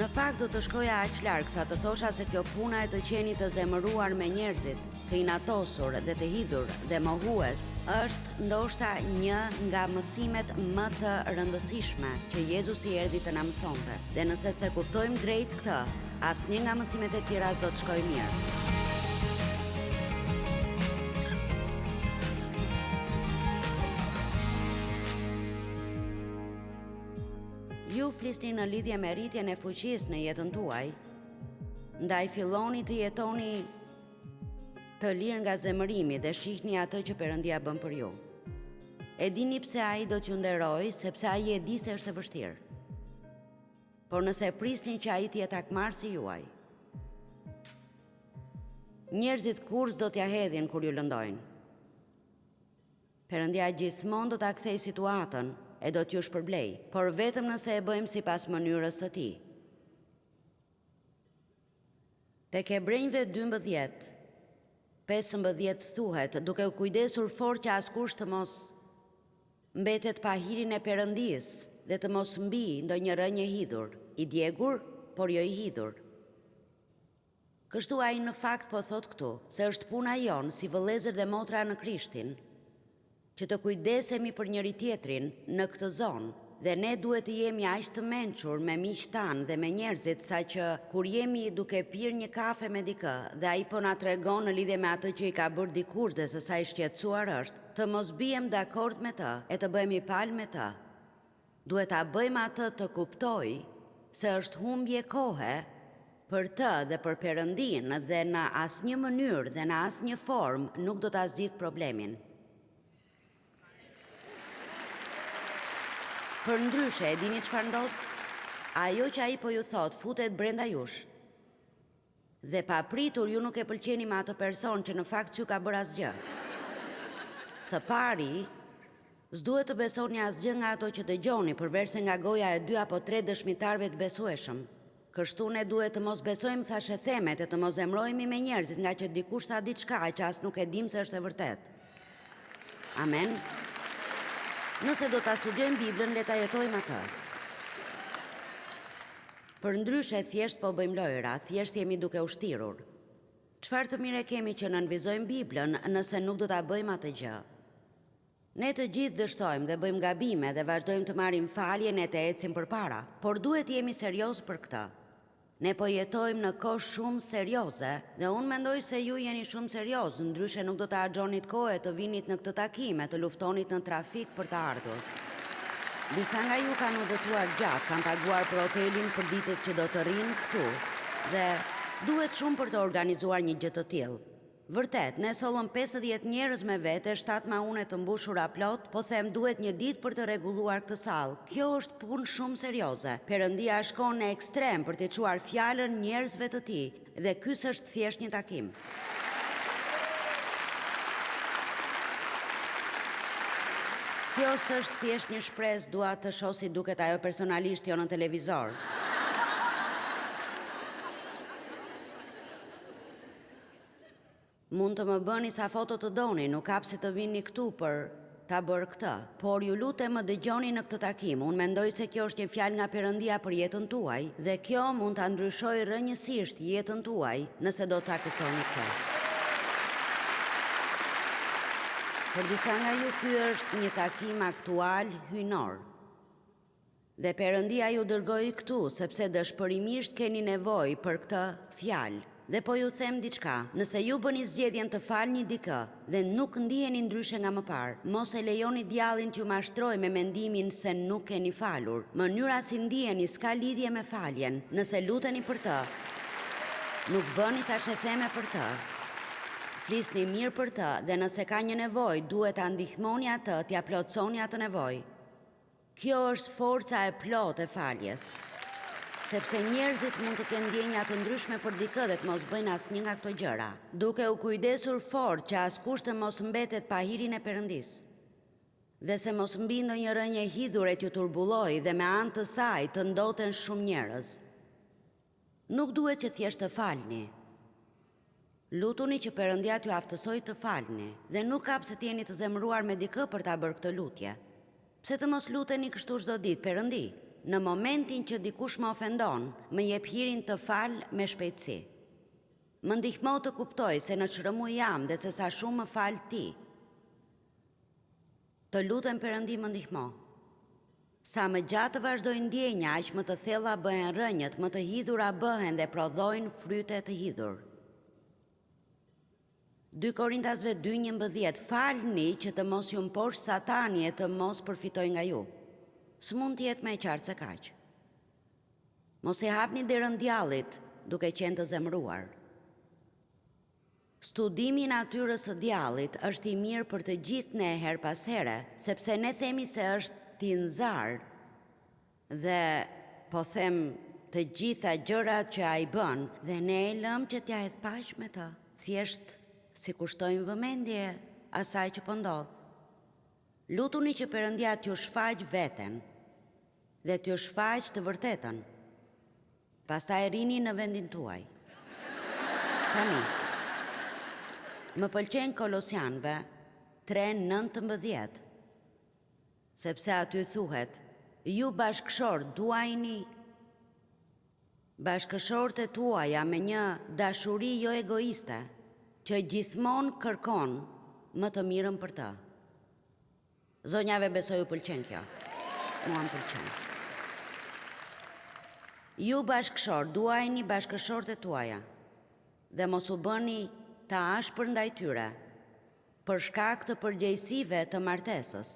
Në fakt do të shkoja aq larg sa të thosha se kjo puna e të qenit të zemëruar me njerëzit, të inatosur dhe të hidhur dhe mohues, është ndoshta një nga mësimet më të rëndësishme që Jezusi erdhi të na mësonte. Dhe nëse se kuptojmë drejt këtë, asnjë nga mësimet e tjera s'do të shkojë mirë. Ju flisni në lidhje me rritjen e fuqisë në jetën tuaj, ndaj filloni të jetoni të lirë nga zemërimi dhe shihni atë që Perëndia bën për ju. E dini pse ai do t'ju nderojë, sepse ai e di se është e vështirë. Por nëse prisni që ai të jetë akmarrësi juaj, njerëzit kurrë do t'ja hedhin kur ju lëndojnë. Perëndia gjithmonë do ta kthejë situatën e do t'ju shpërblej, por vetëm nëse e bëjmë sipas mënyrës së tij. Tek Hebrejve 12:15 thuhet, duke u kujdesur fort që askush të mos mbetet pa hirin e Perëndisë dhe të mos mbi ndonjë rënje hidhur, i djegur, por jo i hidhur. Kështu ai në fakt po thot këtu, se është puna jon si vëllezër dhe motra në Krishtin, që të kujdesemi për njëri tjetrin në këtë zonë, dhe ne duhet të jemi aq të mençur me miqtë tanë dhe me njerëzit sa që kur jemi duke pirë një kafe me dikë dhe ai po na tregon në lidhje me atë që i ka bërë dikush dhe se sa i shqetësuar është, të mos bijem dakord me të e të bëhemi palë me të. Duhet ta bëjmë atë të kuptojë se është humbje kohe për të dhe për Perëndinë dhe në asnjë mënyrë dhe në asnjë formë nuk do ta zgjidh problemin. Për ndryshe, e dini çfarë ndodh? Ajo që ai po ju thot futet brenda jush. Dhe pa pritur ju nuk e pëlqeni me atë person që në fakt ju ka bërë asgjë. Së pari, s'duhet të besoni asgjë nga ato që dëgjoni, përveç se nga goja e 2 apo 3 dëshmitarëve të besueshëm. Kështu ne duhet të mos besojmë thashë themet e të mos zemrohemi me njerëzit nga që dikush tha diçka që as nuk e dim se është e vërtet. Amen. Nëse do ta studiojmë Biblën, le ta jetojmë atë. Për ndryshe, thjesht po bëjmë lojra, thjesht jemi duke u shtirur. Çfarë të mire kemi që nënvizojmë Biblën nëse nuk do ta bëjmë atë gjë? Ne të gjithë dështojmë dhe bëjmë gabime dhe vazhdojmë të marrim faljen e të ecim përpara, por duhet jemi serioz për këtë. Ne po jetojmë në kohë shumë serioze dhe unë mendoj se ju jeni shumë serioz, ndryshe nuk do të harxhonit kohë të vinit në këtë takim e të luftonit në trafik për të ardhur. Disa nga ju kanë udhëtuar gjatë, kanë paguar për hotelin për ditët që do të rinë këtu dhe duhet shumë për të organizuar një gjë të tillë. Vërtet, ne sollëm 50 njerëz me vete, 7 maune të mbushura plot, po them duhet një ditë për të rregulluar këtë sallë. Kjo është punë shumë serioze. Perëndia shkon në ekstrem për të çuar fjalën njerëzve të tij dhe ky s'është thjesht një takim. Kjo s'është thjesht një shpresë, dua të shoh si duket ajo personalisht jo në televizor. Mund të më bëni sa foto të doni, nuk hap se të vini këtu për ta bërë këtë, por ju lutem më dëgjoni në këtë takim. Unë mendoj se kjo është një fjalë nga Perëndia për jetën tuaj dhe kjo mund ta ndryshojë rrënjësisht jetën tuaj nëse do ta kuptoni këtë. Për disa nga ju ky është një takim aktual hyjnor. Dhe Perëndia ju dërgoi këtu sepse dëshpërimisht keni nevojë për këtë fjalë. Dhe po ju them diçka, nëse ju bëni zgjedhjen të falni dikë dhe nuk ndiheni ndryshe nga më parë, mos e lejoni djallin t'ju mashtrojë me mendimin se nuk keni falur. Mënyra si ndiheni s'ka lidhje me faljen. Nëse luteni për të, nuk bëni thashë theme për të. Flisni mirë për të dhe nëse ka një nevojë, duhet ta ndihmoni atë, t'ia plotsoni atë nevojë. Kjo është forca e plotë e faljes. Sepse njerëzit mund të kenë ndjenja të ndryshme për dikë dhe të mos bëjnë asnjë nga këto gjëra, duke u kujdesur fort që askush të mos mbetet pa hirin e Perëndisë. Dhe se mos mbi ndonjë rënje hidhure t'ju turbullojë dhe me anë të saj të ndoten shumë njerëz. Nuk duhet që thjesht të falni. Lutuni që Perëndia t'ju aftësojë të falni dhe nuk hap se të jeni të zemëruar me dikë për ta bërë këtë lutje. Pse të mos luteni kështu çdo ditë, Perëndi? në momentin që dikush më ofendon, më jep hirin të fal me shpejtësi. Më ndihmo të kuptoj se në çrëmu jam dhe se sa shumë më fal ti. Të lutem Perëndi më ndihmo. Sa më gjatë të vazhdojnë ndjenja, aq më të thella bëhen rënjët, më të hidhura bëhen dhe prodhojnë fryte të hidhur. 2 Korintasve 2:11 Falni që të mos ju mposh Satani e të mos përfitoj nga ju. S'mund të jetë më e qartë se kaq. Mos e hapni derën djallit duke qenë të zemëruar. Studimi i natyrës së djallit është i mirë për të gjithë ne her pas here, sepse ne themi se është tinzar dhe po them të gjitha gjërat që ai bën dhe ne e lëm që t'ja hedh paq me të, thjesht si kushtojmë vëmendje asaj që po ndodh. Lutuni që Perëndia t'ju shfaq veten dhe t'ju shfaq të vërtetën. Pastaj rini në vendin tuaj. Tani, më pëlqen Kolosianëve 3:19, sepse aty thuhet, ju bashkëshorë duajini bashkëshorët e tuaja me një dashuri jo egoiste, që gjithmonë kërkon më të mirën për të. Zonjave besoj u pëlqen kjo. Mua më pëlqen. Ju bashkëshorë duajini bashkëshorët e tuaja dhe mos u bëni të ashpër ndaj tyre për shkak të përgjegjësive të martesës.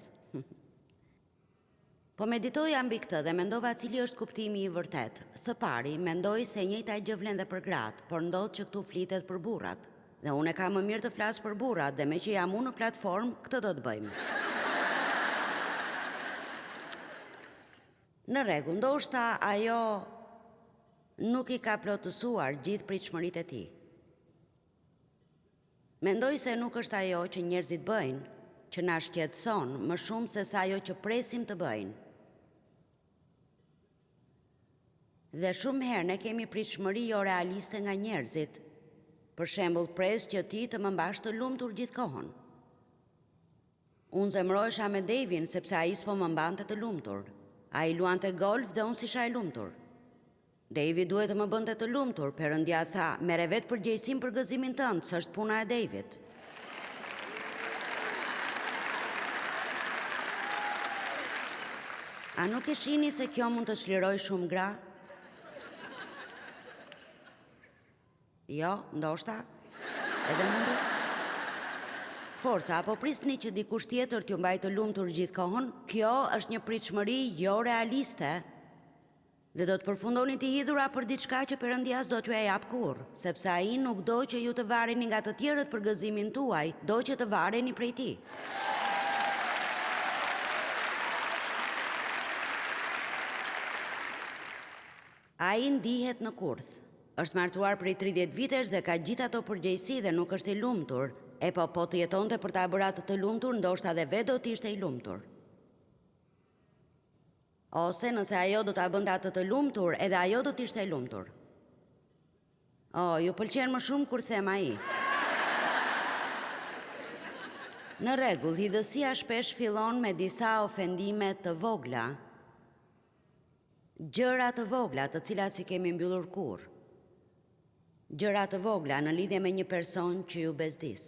Po meditoja mbi këtë dhe mendova cili është kuptimi i vërtet. Së pari, mendoj se njëjta gjë vlen dhe për gratë, por ndodh që këtu flitet për burrat. Dhe unë e kam më mirë të flas për burrat dhe me që jam unë në platformë, këtë do të bëjmë. Në rregull, ndoshta ajo nuk i ka plotësuar gjithë pritshmëritë e tij. Mendoj se nuk është ajo që njerëzit bëjnë që na shqetëson më shumë se sa ajo që presim të bëjnë. Dhe shumë herë ne kemi pritshmëri jo realiste nga njerëzit. Për shembull, pres që ti të më mbash të lumtur gjithkohon. Unë zemërohesha me Davin sepse ai s'po më mbante të lumtur. Ai luante golf dhe unë s'isha e lumtur. Davi duhet të më bënte të lumtur, Perëndia tha, merre vetë përgjegjësinë për gëzimin tënd, s'është puna e Davit. A nuk e shihni se kjo mund të çliroj shumë gra? Jo, ndoshta, edhe mundet. Forca, apo prisni që dikush tjetër t'ju mbajë të lumtur gjithkohon? Kjo është një pritshmëri jo realiste dhe do të përfundoni të hidhura për diçka që Perëndia s'do t'ju e jap kurrë, sepse ai nuk do që ju të vareni nga të tjerët për gëzimin tuaj, do që të vareni prej tij. Ai ndihet në kurth. Është martuar prej 30 vitesh dhe ka gjithë ato përgjegjësi dhe nuk është i lumtur. Po të jetonte për ta bërë atë të lumtur, ndoshta edhe vetë do të ishte i lumtur. Ose nëse ajo do ta bënte atë të lumtur, edhe ajo do të ishte e lumtur. Ju pëlqen më shumë kur them ai. Në rregull, hidhësia shpesh fillon me disa ofendime të vogla. Gjëra të vogla të cilat si kemi mbyllur kurrë. Gjëra të vogla në lidhje me një person që ju bezdis.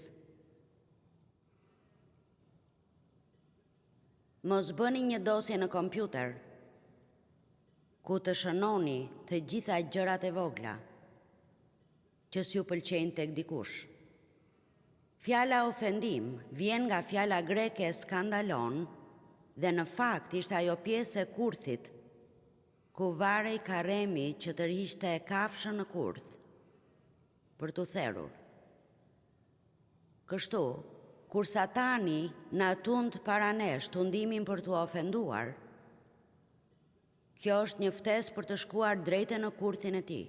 Mos bëni një dosje në kompjuter ku të shënoni të gjitha gjërat e vogla që s'ju pëlqejnë tek dikush. Fjala ofendim vjen nga fjala greke skandalon dhe në fakt ishte ajo pjesë e kurthit ku varej karremi që tërhiqte kafshën në kurth për t'u therrur. Kështu, kur Satani na tund para nesh tundimin për t'u ofenduar, kjo është një ftesë për të shkuar drejtë në kurthin e tij.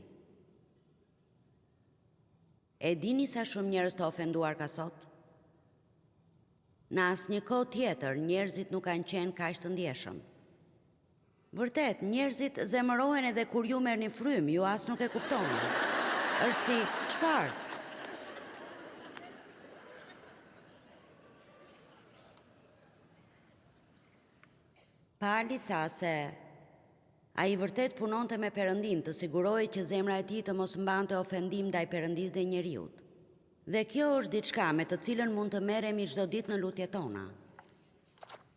E dini sa shumë njerëz të ofenduar ka sot? Në asnjë kohë tjetër njerëzit nuk kanë qenë kaq të ndjeshëm. Vërtet, njerëzit zemërohen edhe kur ju merrni frym, ju as nuk e kuptoni. Është si, çfarë? Pali tha se A i vërtet punonte me Perëndin të sigurojë që zemra e tij të mos mbante ofendim ndaj Perëndisë dhe njeriut. Dhe kjo është diçka me të cilën mund të merremi çdo ditë në lutjet tona.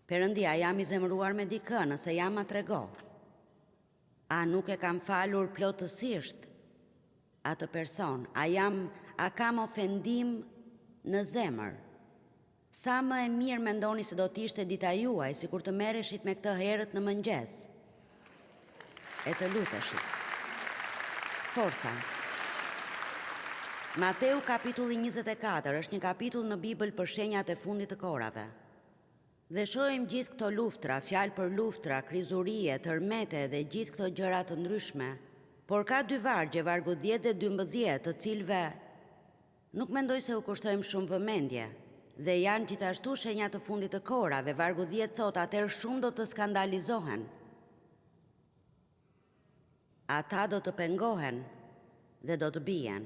Perëndia, jam i zemëruar me dikë, nëse jam ma trego. A nuk e kam falur plotësisht atë person? A kam ofendim në zemër? Sa më e mirë mendoni se do t'ishte dita juaj, sikur të merreshit me këtë herët në mëngjes e të luteshit. Forca. Mateu kapitulli 24 është një kapitull në Bibël për shenjat e fundit të korave. Dhe shohim gjithë këto luftra, fjalë për luftra, krizurie, tërmete dhe gjithë këto gjëra të ndryshme, por ka dy vargje, vargu 10 dhe 12, të cilëve nuk mendoj se u kushtojmë shumë vëmendje, dhe janë gjithashtu shenjat të fundit të korave. Vargu 10 thot, atëherë shumë do të skandalizohen. Ata do të pengohen dhe do të bien.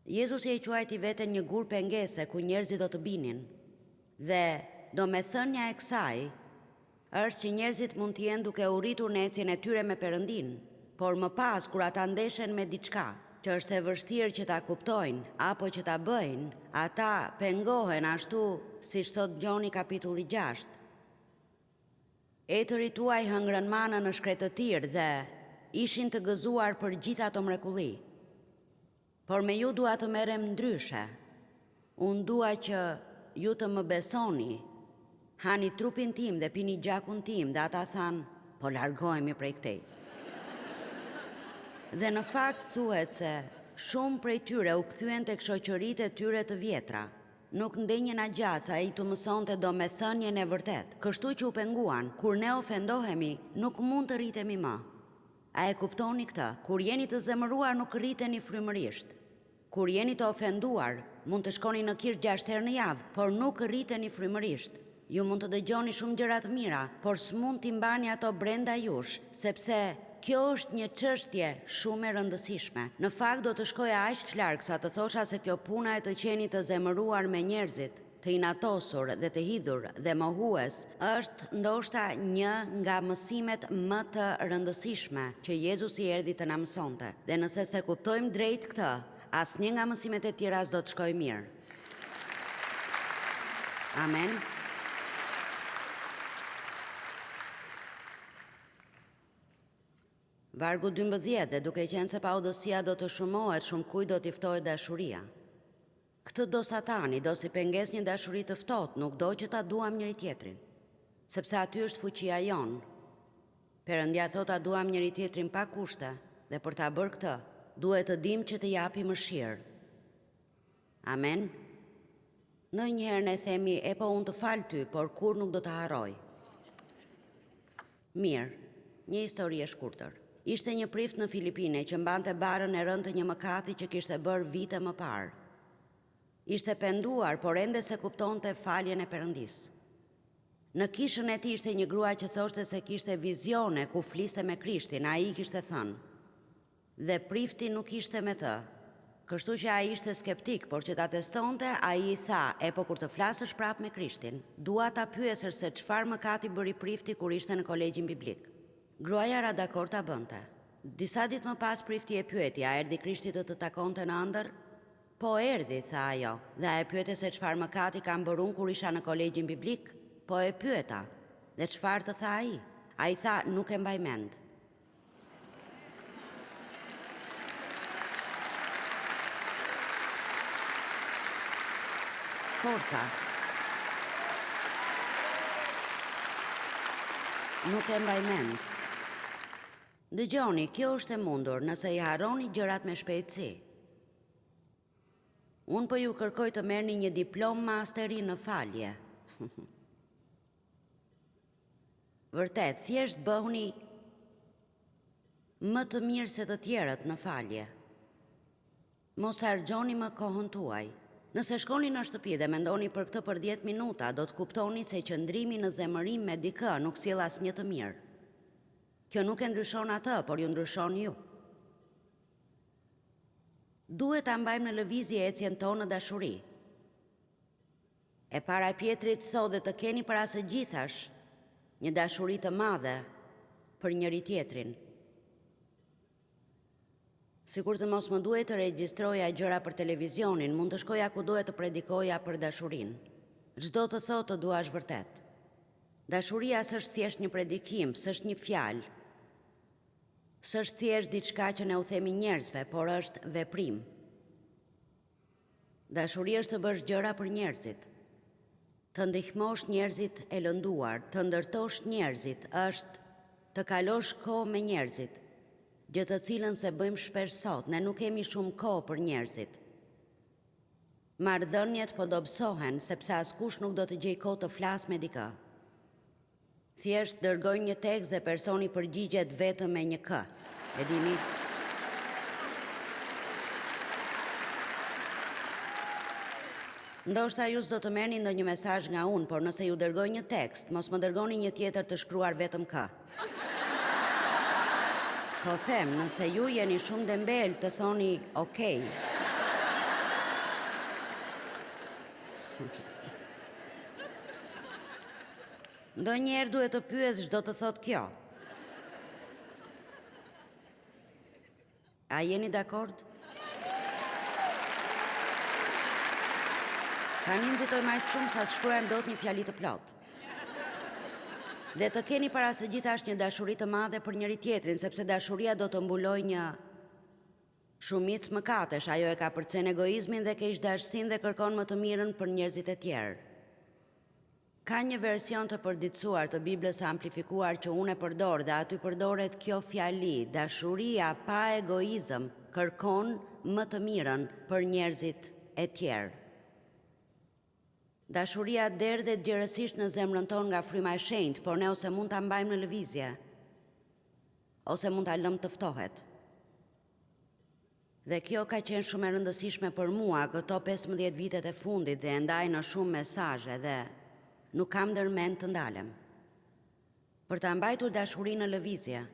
Jezusi e quajti veten një gur pengese ku njerëzit do të binin, dhe do me thënja e kësaj është që njerëzit mund të jenë duke u rritur në ecjen e tyre me Perëndin, por më pas kur ata ndeshen me diçka që është e vështirë që ta kuptojnë apo që ta bëjnë, ata pengohen ashtu siç thot Gjoni kapitulli 6. Etërit tuaj hëngrën manën në shkretëtir dhe ishin të gëzuar për gjitha ato mrekulli. Por me ju dua të merrem ndryshe. Unë dua që ju të më besoni, hani trupin tim dhe pini gjakun tim, dhe ata thanë, po largohemi prej këtej. Dhe në fakt thuhet se shumë prej tyre u kthyen tek shoqëritë e tyre të vjetra. Nuk ndenjen agjatë sa ai të mësonte domethënien e vërtet. Kështu që u penguan, kur ne ofendohemi, nuk mund të rritemi më. A e kuptoni këtë? Kur jeni të zemëruar, nuk rriteni frymërisht. Kur jeni të ofenduar, mund të shkoni në kirkë 6 herë në javë, por nuk rriteni frymërisht. Ju mund të dëgjoni shumë gjëra të mira, por s'mund t'i mbani ato brenda jush, sepse kjo është një çështje shumë e rëndësishme. Në fakt do të shkoja aq larg sa të thosha se kjo puna e të qenit të zemëruar me njerëzit, të inatosur dhe të hidhur dhe mohues, është ndoshta një nga mësimet më të rëndësishme që Jezusi erdhi të na mësonte. Dhe nëse se kuptojmë drejt këtë, asnjë nga mësimet e tjera s'do të shkojë mirë. Amen. Vargu 12, dhe duke qenë se paudhësia do të shumohet, shumë kujt do t'i ftohet dashuria. Këtë do Satani, do si penges një dashuri të ftohtë, nuk do që ta duam njëri tjetrin, sepse aty është fuqia jonë. Perëndia thot ta duam njëri tjetrin pa kushte, dhe për ta bërë këtë, duhet të dim që të japi mëshirë. Amen. Ndonjëherë ne themi, e po unë të fal ty, por kur nuk do të harroj. Mirë, një histori e shkurtër. Ishte një prift në Filipine që mbante barën e rënd të një mëkati që kishte bërë vite më parë. Ishte penduar, por ende se kuptonte faljen e Perëndisë. Në kishën e tij ishte një grua që thoshte se kishte vizione ku fliste me Krishtin, ai kishte thënë. Dhe prifti nuk ishte me të. Kështu që ai ishte skeptik, por që ta testonte, ai i tha, e po kur të flasësh prap me Krishtin, dua ta pyesësh se çfarë mëkati bëri prifti kur ishte në kolegjin biblik. Gruaja ra dakord ta bënte. Disa ditë më pas prifti e pyeti, a erdhi Krishti të takonte në ëndër? Po erdhi, tha ajo, dhe a e pyete se çfarë mëkati kam bërë unë kur isha në kolegjin biblik? Po e pyeta. Dhe çfarë të tha ai? Ai tha, nuk e mbaj mend. Forca. Nuk e mbaj mend. Dëgjoni, kjo është e mundur nëse i harroni gjërat me shpejtësi. Unë po ju kërkoj të merrni një diplom masteri në falje. Vërtet, thjesht bëhuni më të mirë se të tjerët në falje. Mos harxhoni më kohën tuaj. Nëse shkoni në shtëpi dhe mendoni për këtë për 10 minuta, do të kuptoni se qëndrimi në zemërim me dikë nuk sjell asnjë të mirë. Kjo nuk e ndryshon atë, por ju ndryshon ju. Duhet ta mbajmë në lëvizje ecjen tonë në dashuri. E para e Pjetrit thotë të keni para së gjithash një dashuri të madhe për njëri tjetrin. Sikur të mos më duhet të regjistroja gjëra për televizionin, mund të shkoja ku duhet të predikoja për dashurinë. Çdo të thotë të duash vërtet. Dashuria s'është thjesht një predikim, s'është një fjalë. S'është thjesht diçka që ne u themi njerëzve, por është veprim. Dashuria është të bësh gjëra për njerëzit. Të ndihmosh njerëzit e lënduar, të ndërtosh njerëzit, është të kalosh kohë me njerëzit. Gjë të cilën se bëjmë shpesh sot, ne nuk kemi shumë kohë për njerëzit. Marrëdhëniet po dobësohen sepse askush nuk do të gjej kohë të flasë me dikë. Thjesht dërgoj një tekst dhe personi përgjigjet vetëm me një k. E dini? Ndoshta ju s'do të merrni ndonjë mesazh nga unë, por nëse ju dërgoj një tekst, mos më dërgoni një tjetër të shkruar vetëm k. Po them, nëse ju jeni shumë dembel të thoni okej. Ndonjëherë duhet të pyes çdo të thot kjo. A jeni dakord? Tani nxitoj më shumë sa shkruar dot një fjali të plot. Dhe të keni para së gjithash një dashuri të madhe për njëri tjetrin, sepse dashuria do të mbuloj një shumicë mëkatesh. Ajo e ka përcen egoizmin dhe keqdashësinë dhe kërkon më të mirën për njerëzit e tjerë. Ka një version të përditësuar të Biblës së amplifikuar që unë e përdor dhe aty përdoret kjo fjali: dashuria pa egoizëm kërkon më të mirën për njerëzit e tjerë. Dashuria derdhet gjerësisht në zemrën tonë nga fryma e shenjtë, por ne ose mund ta mbajmë në lëvizje, ose mund ta lëmë të ftohet. Dhe kjo ka qenë shumë e rëndësishme për mua këto 15 vitet e fundit dhe e ndaj në shumë mesazhe dhe nuk kam ndërmend të ndalem. Për ta mbajtur dashurinë në lëvizje,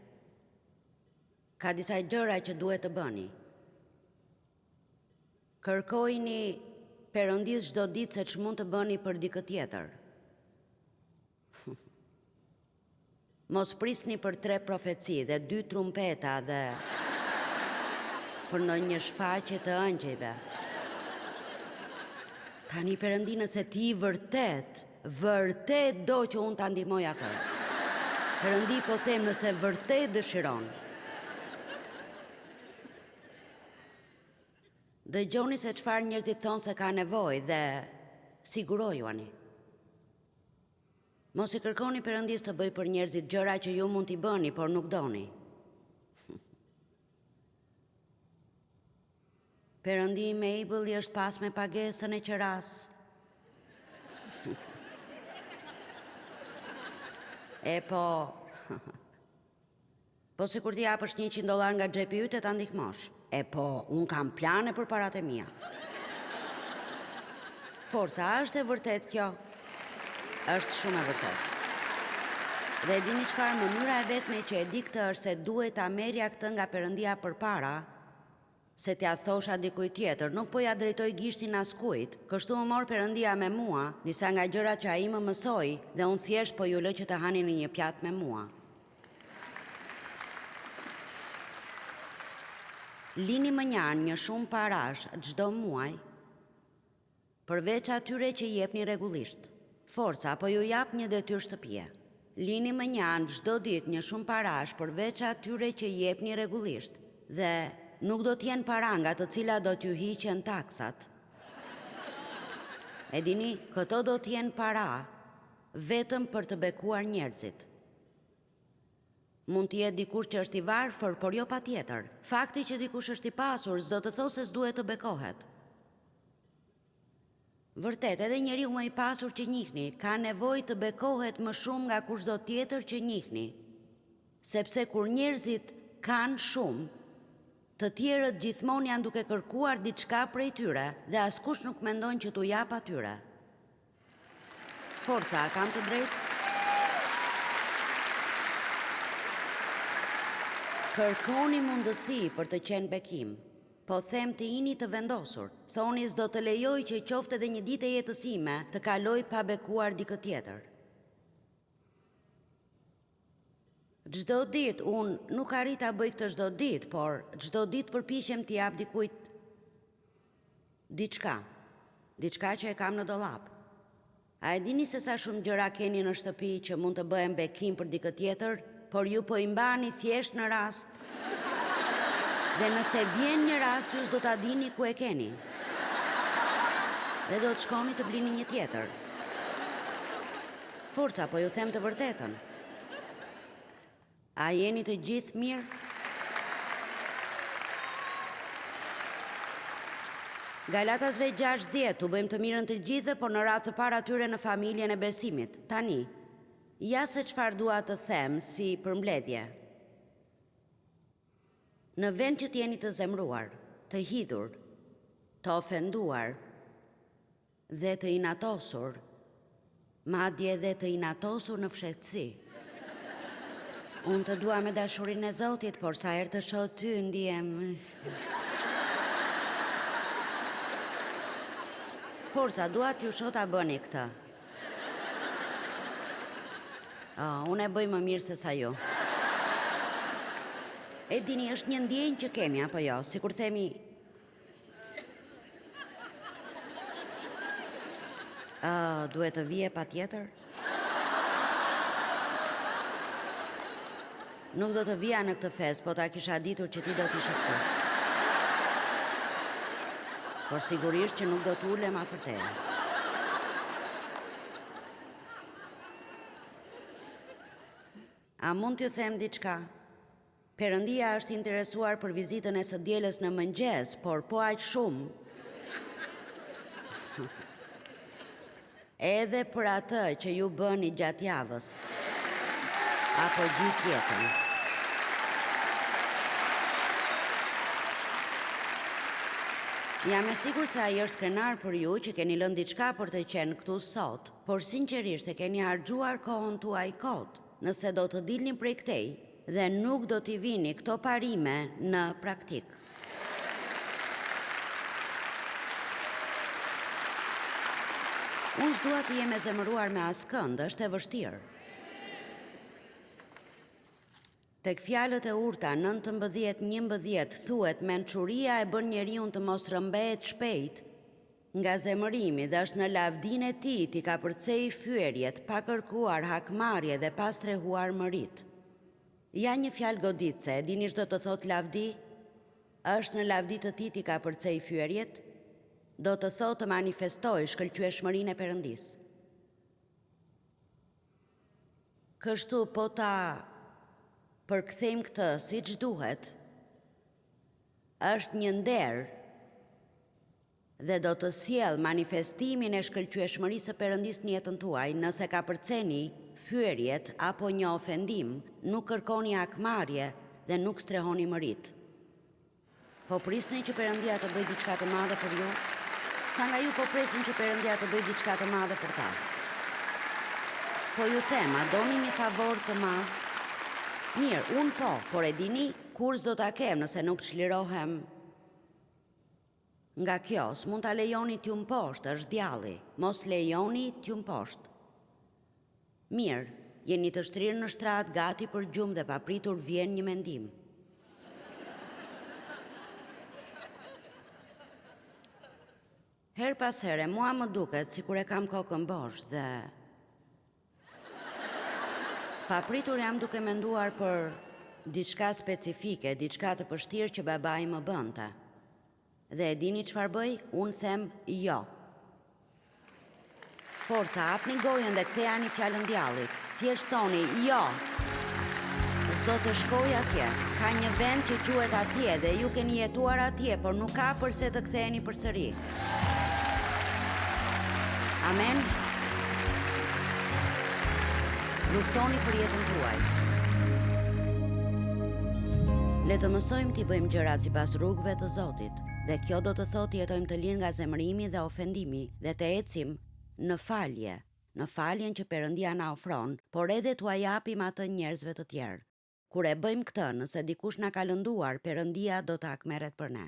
ka disa gjëra që duhet të bëni. Kërkojini Perëndis çdo ditë se ç'mund të bëni për dikë tjetër. Mos prisni për 3 profeci dhe 2 trumpeta dhe për ndonjë shfaqje të ëngjëjve. Tani Perëndi, nëse ti vërtet do që unë ta ndihmoj atë. Perëndi, po them, nëse vërtet dëshiron. Dëgjoni se çfarë njerëzit thonë se ka nevojë dhe sigurojuani. Mos i kërkoni Perëndis të bëj për njerëzit gjëra që ju mund t'i bëni, por nuk doni. Perëndi Mabel i është pas me pagesën e qeras. E po sikur t'i japësh $100 nga xhepi yt e ta ndihmosh. E po, unë kam plane për parat e mia. Forca, është e vërtet kjo? Është shumë e vërtet. Dhe dini çfarë, mënyra e vetme që e di këtë është se duhet ta merrja këtë nga Perëndia përpara se t'ja thosha dikujt tjetër. Nuk po ja drejtoj gishtin askujt. Kështu më mor Perëndia me mua disa nga gjërat që ai më mësoi dhe unë thjesht po ju lë që të hani në një pjatë me mua. Lini më njanë një shumë parash çdo muaj, përveç atyre që jepni rregullisht. Forca po ju jap një detyrë shtëpie. Lini më njanë çdo ditë një shumë parash përveç atyre që jepni rregullisht dhe nuk do t'jenë para nga të cilat do t'ju hiqen taksat. E dini, këto do t'jenë para vetëm për të bekuar njerëzit. Mund t'jetë dikush që është i varfër, por jo patjetër. Fakti që dikush është i pasur s'do të thosë se s'duhet të bekohet. Vërtet, edhe njeriu më i pasur që njihni ka nevojë të bekohet më shumë nga kushdo tjetër që njihni. Sepse kur njerëzit kanë shumë, të tjerët gjithmonë janë duke kërkuar diçka prej tyre dhe askush nuk mendon që t'u jap atyre. Forca, kam të drejtë? Kërkoni mundësi për të qenë bekim. Po them të jini të vendosur. Thoni s'do të lejoj që qoftë edhe një ditë e jetës ime të kaloj pa bekuar dikë tjetër. Çdo ditë, unë nuk arrit ta bëj këtë çdo ditë, por çdo ditë përpiqem t'i jap dikujt diçka që e kam në dollap. A e dini se sa shumë gjëra keni në shtëpi që mund të bëhen bekim për dikë tjetër, por ju po i mbani thjesht në rast. Dhe nëse vjen një rast, ju s'do ta dini ku e keni. Dhe do të shkoni të blini një tjetër. Forca, po ju them të vërtetën. A jeni të gjithë mirë? Galatasve 6:10, tu bëjmë të mirën të gjithëve, por në radhë të parë atyre në familjen e besimit. Tani, ja se çfarë dua të them si përmbledhje. Në vend që t'jeni të zemruar, të hidhur, të ofenduar dhe të inatosur, madje dhe të inatosur në fshehtësi. Unë të dua me dashurinë e Zotit, por sa herë të shoh ty ndihem. Forca, dua t'ju shoh ta bëni këtë. Unë e bëj më mirë se sa ju. E dini, është një ndjenjë që kemi, apo jo? Sikur themi... duhet të vije patjetër? Nuk do të vija në këtë fest, po ta kisha ditur që ti do t'ishe këtu. Por sigurisht që nuk do t'ulem afër teje. A mund t'ju them diçka? Perëndia është interesuar për vizitën e së dielës në mëngjes, por po aq shumë. Edhe për atë që ju bëni gjatë javës. Apo gjithë jetën. Jam e sigurt se ai është krenar për ju që keni lënë diçka për të qenë këtu sot, por sinqerisht e keni harxuar kohën tuaj kot, nëse do të dilni prej këtej dhe nuk do t'i vini këto parime në praktik. Unë s'dua të jem e zemëruar me askënd, është e vështirë. Tek fjalët e urta 19:11 thuhet mençuria e bën njeriun të mos rrëmbehet shpejt nga zemërimi dhe është në lavdinë e tij t'i ka përcej fyerjet, pa kërkuar hakmarrje dhe pa strehuar mërit. Ja një fjalë goditse, e dini ç'do të thotë lavdi? Është në lavdi të tij t'i ka përcej fyerjet, do të thotë të manifestoj shkëlqyeshmërinë e Perëndisë. Kështu po ta përkthejmë këtë siç duhet, është një nder dhe do të sjell manifestimin e shkëlqyeshmërisë së Perëndisë në jetën tuaj. Nëse ka përceni fyerjet apo një ofendim, nuk kërkoni hakmarrje dhe nuk strehoni mërit. Po prisni që Perëndia të bëjë diçka të madhe për ju? Sa nga ju po presin që Perëndia të bëjë diçka të madhe për ta? Po ju them, a doni një favor të madh? Mirë, unë po, por e dini, kur s'do ta kem nëse nuk çlirohem nga kjo. S'mund ta lejoni t'ju mposhtë, është djalli. Mos lejoni t'ju mposhtë. Mirë, jeni të shtrirë në shtrat, gati për gjumë dhe papritur vjen një mendim. Her pas here, mua më duket sikur e kam kokën bosh dhe... Papritur jam duke menduar për diçka specifike, diçka të vështirë që babai më bënte. Dhe e dini çfarë bëj? Unë them jo. Forca, hapni gojën dhe kthejani fjalën djallit. Thjesht thoni jo. S'do të shkoj atje. Ka një vend që quhet atje dhe ju keni jetuar atje, por nuk ka përse të ktheheni përsëri. Amen. Luftoni për jetën tuaj. Le të mësojmë t'i bëjmë gjërat sipas rrugëve të Zotit, dhe kjo do të thotë jetojmë të lirë nga zemërimi dhe ofendimi dhe të ecim në faljen që Perëndia na ofron, por edhe t'ua japim atë njerëzve të tjerë. Kur e bëjmë këtë, nëse dikush na ka lënduar, Perëndia do të akmerret për ne.